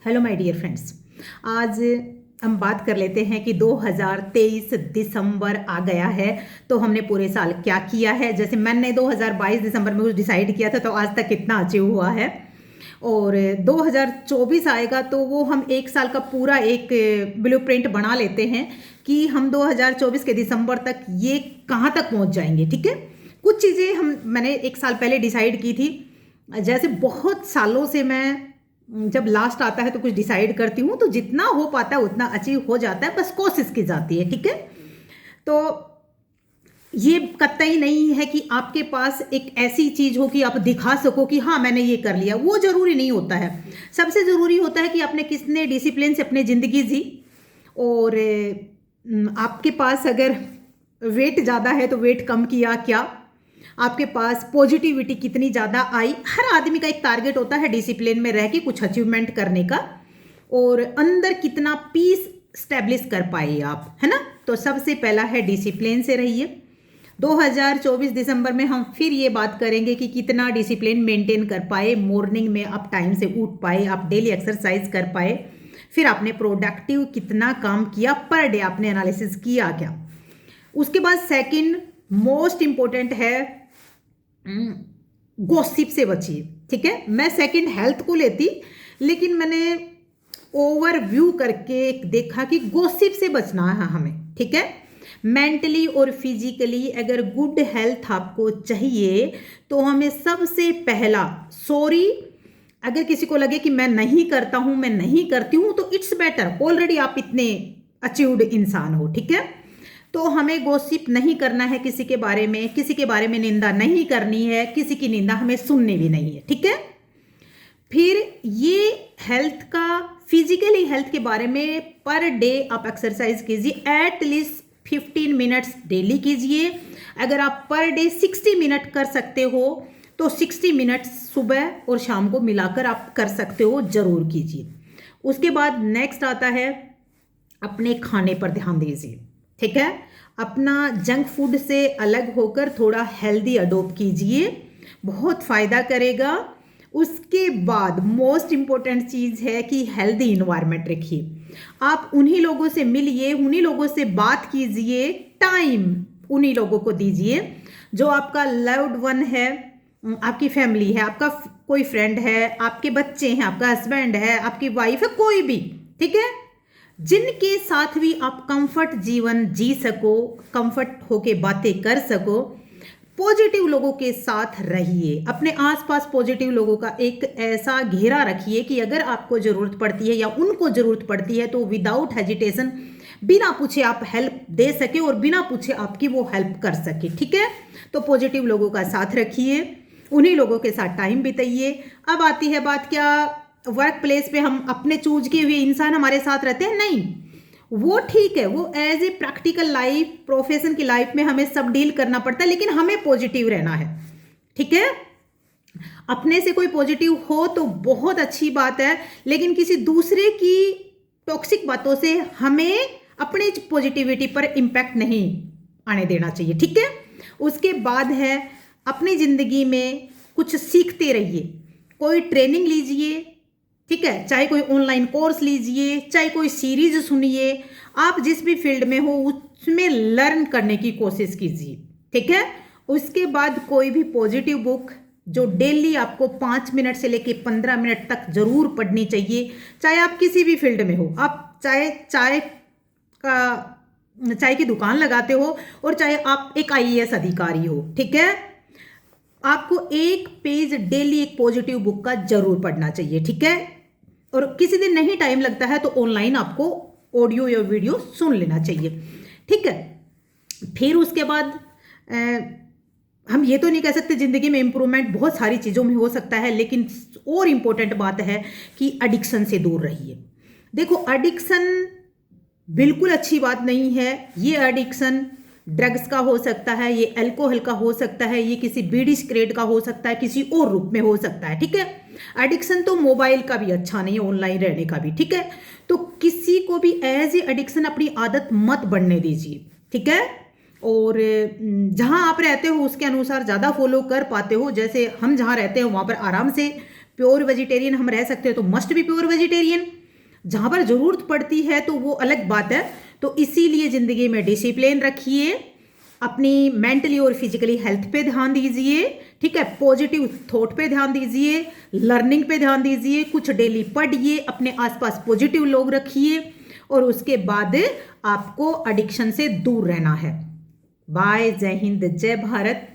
Hello my dear friends. आज हम बात कर लेते हैं कि 2023 दिसंबर आ गया है तो हमने पूरे साल क्या किया है। जैसे मैंने 2022 दिसंबर में कुछ डिसाइड किया था तो आज तक कितना अचीव हुआ है, और 2024 आएगा तो वो हम एक साल का पूरा एक ब्लूप्रिंट बना लेते हैं कि हम 2024 के दिसंबर तक ये कहाँ तक पहुँच जाएंगे। ठीक है, कुछ चीज़ें मैंने एक साल पहले डिसाइड की थी। जैसे बहुत सालों से मैं जब लास्ट आता है तो कुछ डिसाइड करती हूँ तो जितना हो पाता है उतना अचीव हो जाता है, बस कोशिश की जाती है। ठीक है, तो ये कतई नहीं है कि आपके पास एक ऐसी चीज हो कि आप दिखा सको कि हाँ मैंने ये कर लिया, वो जरूरी नहीं होता है। सबसे जरूरी होता है कि आपने कितने डिसिप्लिन से अपनी जिंदगी जी, और आपके पास अगर वेट ज़्यादा है तो वेट कम किया क्या, आपके पास पॉजिटिविटी कितनी ज़्यादा आई। हर आदमी का एक टारगेट होता है डिसिप्लिन में रह के कुछ अचीवमेंट करने का, और अंदर कितना पीस स्टैब्लिश कर पाए आप, है ना। तो सबसे पहला है डिसिप्लिन से रहिए। 2024 दिसंबर में हम फिर ये बात करेंगे कि कितना डिसिप्लिन मेंटेन कर पाए, मॉर्निंग में आप टाइम से उठ पाए, आप डेली एक्सरसाइज कर पाए, फिर आपने प्रोडक्टिव कितना काम किया पर डे, आपने एनालिसिस किया क्या। उसके बाद सेकंड मोस्ट इंपॉर्टेंट है गॉसिप से बचिए। ठीक है, मैं सेकंड हेल्थ को लेती, लेकिन मैंने ओवरव्यू करके देखा कि गॉसिप से बचना है हमें। ठीक है, मेंटली और फिजिकली अगर गुड हेल्थ आपको चाहिए तो हमें सबसे पहला, सॉरी अगर किसी को लगे कि मैं नहीं करता हूं, मैं नहीं करती हूं, तो इट्स बेटर, ऑलरेडी आप इतने अचीव्ड इंसान हो। ठीक है, तो हमें गॉसिप नहीं करना है किसी के बारे में, किसी के बारे में निंदा नहीं करनी है, किसी की निंदा हमें सुननी भी नहीं है। ठीक है, फिर ये हेल्थ का, फिजिकली हेल्थ के बारे में पर डे आप एक्सरसाइज कीजिए, एटलीस्ट 15 मिनट्स डेली कीजिए। अगर आप पर डे 60 मिनट कर सकते हो तो 60 मिनट सुबह और शाम को मिलाकर आप कर सकते हो, जरूर कीजिए। उसके बाद नेक्स्ट आता है अपने खाने पर ध्यान दीजिए। ठीक है, अपना जंक फूड से अलग होकर थोड़ा हेल्दी अडोप्ट कीजिए, बहुत फायदा करेगा। उसके बाद मोस्ट इंपॉर्टेंट चीज़ है कि हेल्दी इन्वायरमेंट रखिए। आप उन्हीं लोगों से मिलिए, उन्हीं लोगों से बात कीजिए, टाइम उन्हीं लोगों को दीजिए जो आपका लव्ड वन है, आपकी फैमिली है, आपका कोई फ्रेंड है, आपके बच्चे हैं, आपका हस्बैंड है, आपकी वाइफ है, कोई भी। ठीक है, जिनके साथ भी आप कंफर्ट जीवन जी सको, कंफर्ट होके बातें कर सको, पॉजिटिव लोगों के साथ रहिए। अपने आसपास पॉजिटिव लोगों का एक ऐसा घेरा रखिए कि अगर आपको जरूरत पड़ती है या उनको जरूरत पड़ती है तो विदाउट हेजिटेशन, बिना पूछे आप हेल्प दे सके और बिना पूछे आपकी वो हेल्प कर सके। ठीक है, तो पॉजिटिव लोगों का साथ रखिए, उन्हीं लोगों के साथ टाइम बिताइए। अब आती है बात, क्या वर्क प्लेस पे हम अपने चूज किए हुए इंसान हमारे साथ रहते हैं? नहीं, वो ठीक है, वो as a practical life, profession की लाइफ में हमें सब डील करना पड़ता है, लेकिन हमें पॉजिटिव रहना है। ठीक है, अपने से कोई पॉजिटिव हो तो बहुत अच्छी बात है, लेकिन किसी दूसरे की टॉक्सिक बातों से हमें अपनी पॉजिटिविटी पर इम्पैक्ट नहीं आने देना चाहिए। ठीक है, उसके बाद है अपनी जिंदगी में कुछ सीखते रहिए, कोई ट्रेनिंग लीजिए। ठीक है, चाहे कोई ऑनलाइन कोर्स लीजिए, चाहे कोई सीरीज सुनिए, आप जिस भी फील्ड में हो उसमें लर्न करने की कोशिश कीजिए। ठीक है, उसके बाद कोई भी पॉजिटिव बुक जो डेली आपको 5 मिनट से लेके 15 मिनट तक जरूर पढ़नी चाहिए, चाहे आप किसी भी फील्ड में हो। आप चाहे चाय की दुकान लगाते हो और चाहे आप एक आईएएस अधिकारी हो। ठीक है, आपको एक पेज डेली एक पॉजिटिव बुक का जरूर पढ़ना चाहिए। ठीक है, और किसी दिन नहीं टाइम लगता है तो ऑनलाइन आपको ऑडियो या वीडियो सुन लेना चाहिए। ठीक है, फिर उसके बाद हम ये तो नहीं कह सकते, जिंदगी में इंप्रूवमेंट बहुत सारी चीज़ों में हो सकता है, लेकिन और इम्पोर्टेंट बात है कि एडिक्शन से दूर रहिए। देखो, एडिक्शन बिल्कुल अच्छी बात नहीं है। ये एडिक्शन ड्रग्स का हो सकता है, ये अल्कोहल का हो सकता है, ये किसी बीड़ी सिगरेट का हो सकता है, किसी और रूप में हो सकता है। ठीक है, एडिक्शन तो मोबाइल का भी अच्छा नहीं है, ऑनलाइन रहने का भी। ठीक है, तो किसी को भी एज ए एडिक्शन अपनी आदत मत बढ़ने दीजिए। ठीक है, और जहां आप रहते हो उसके अनुसार ज़्यादा फॉलो कर पाते हो। जैसे हम जहां रहते हैं वहां पर आराम से प्योर वेजिटेरियन हम रह सकते हैं तो मस्ट बी प्योर वेजिटेरियन, जहाँ पर ज़रूरत पड़ती है तो वो अलग बात है। तो इसीलिए ज़िंदगी में डिसिप्लिन रखिए, अपनी मेंटली और फिजिकली हेल्थ पे ध्यान दीजिए, ठीक है, पॉजिटिव थॉट पे ध्यान दीजिए, लर्निंग पे ध्यान दीजिए, कुछ डेली पढ़िए, अपने आसपास पॉजिटिव लोग रखिए और उसके बाद आपको एडिक्शन से दूर रहना है। बाय, जय हिंद, जय भारत।